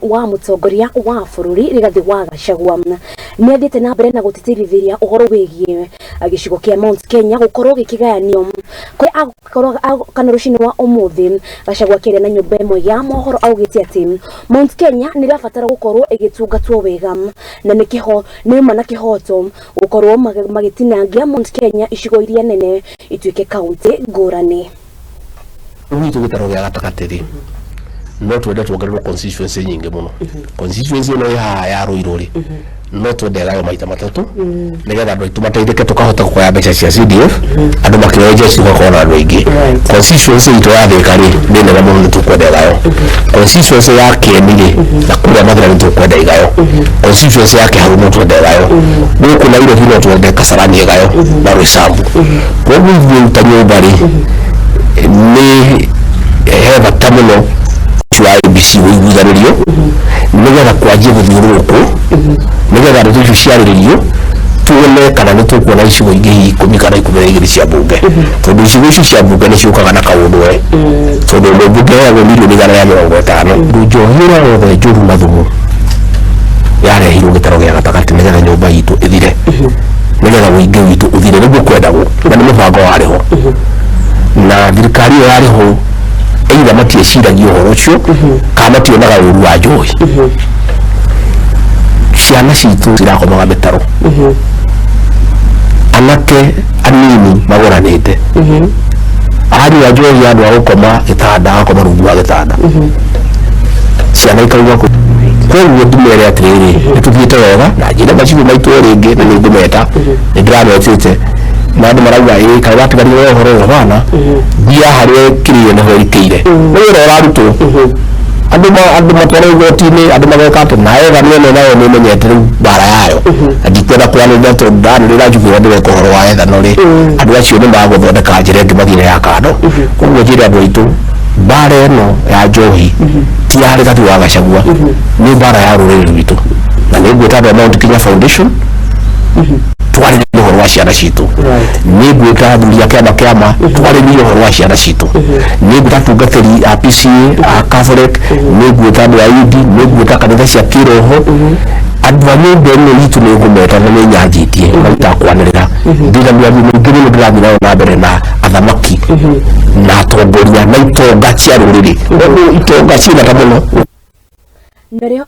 wa mutongoria wa bururi Rigathi wa Gachagua ni athite na mbere na gutitirithiria uhoro wigie gicigo kia Mount Kenya gukorwo gikigayanio kwi akorwo kana rucini wa umuthi Gachagua kire na nyumba imwe ya mohoro augite ati Mount Kenya ni rabatara gukorwo igitungatwo wega na nikiho ni mana kihoto gukorwo magitinangia Mount Kenya icigo iria nene ituike county ngurani witu gitaro gya gatakatiri no twende tuongererwo constituency nyingi muno constituency no ya Ruiruri no twende gayo maita matatu nigetha andu tumateithike tukahota kuoya mbeca cia CDF andu makireje ciuka kona andu aingi constituency itu ya thikari ni nene muno tukwenda gayo constituency ya Kieni na kuria mathira ni tukwenda gayo constituency ya Kiharu no twende gayo guku na ile hilo twende Kasarani gayo na Roysambu kwa hivyo utanyobari ni heva tamuno chwa IBC wiguthanirio nigetha kwanjia guthiururuku nigetha andu tuciariririo tuone kana ni tukuona icigo ingi 10 kana 12 cia bunge tondu icigo icio cia bunge ni ciukaga na kaundwe tondu mbunge ya milioni 150 njohira wothe njuru na thumu yarehirwo gitaro gya gatakati nigetha nyumba itu ithire nigetha wingi witu uthire niguo kwendagwo na ni mubango wariho na thirikari yariho either matieciragia uhoro ucio kana tionaga uru wa njohi ciana citu cirakomaga mitaro anake anini magoranite ari wa njohi andu agukoma gitanda akoma rungu wa gitanda ciana ikauga ko kwoguo ndimere atiriri nituthiite wega na njira macigo maitu ringi na ningumeta ndirametete na andu marauga kana batigarire uhoro bana dia harie kirie na hori kire wira raruto andu matwara igotini andu magokate nae ganio nayo ni menyete bara yayo adikwenda kwani ndeto ndani rira jugura ndire kohoro wa etha no ri andu acio ni maguthondeka njire ngi mathire ya kando koguo njira andu aitu bara eno ya njohi ti ya Rigathi wa Gachagua ni bara ya ruriri rwitu na ni gwita Mount Kenya Foundation twari ni uhoro wa ciana citu ni gwita thuria kiama twari ni uhoro wa ciana citu ni gwita tungatiri a PCA a Catholic ni gwita andu a UD ni gwita kanitha cia kiroho andu a nyumba ino itu ni ngumeta na ni nyanjitie na itakwanirira ndira ni andu ngiri ni ndirathira na mbere na athamaki na atongoria na itonga cia ruriri itonga cina ta muno nario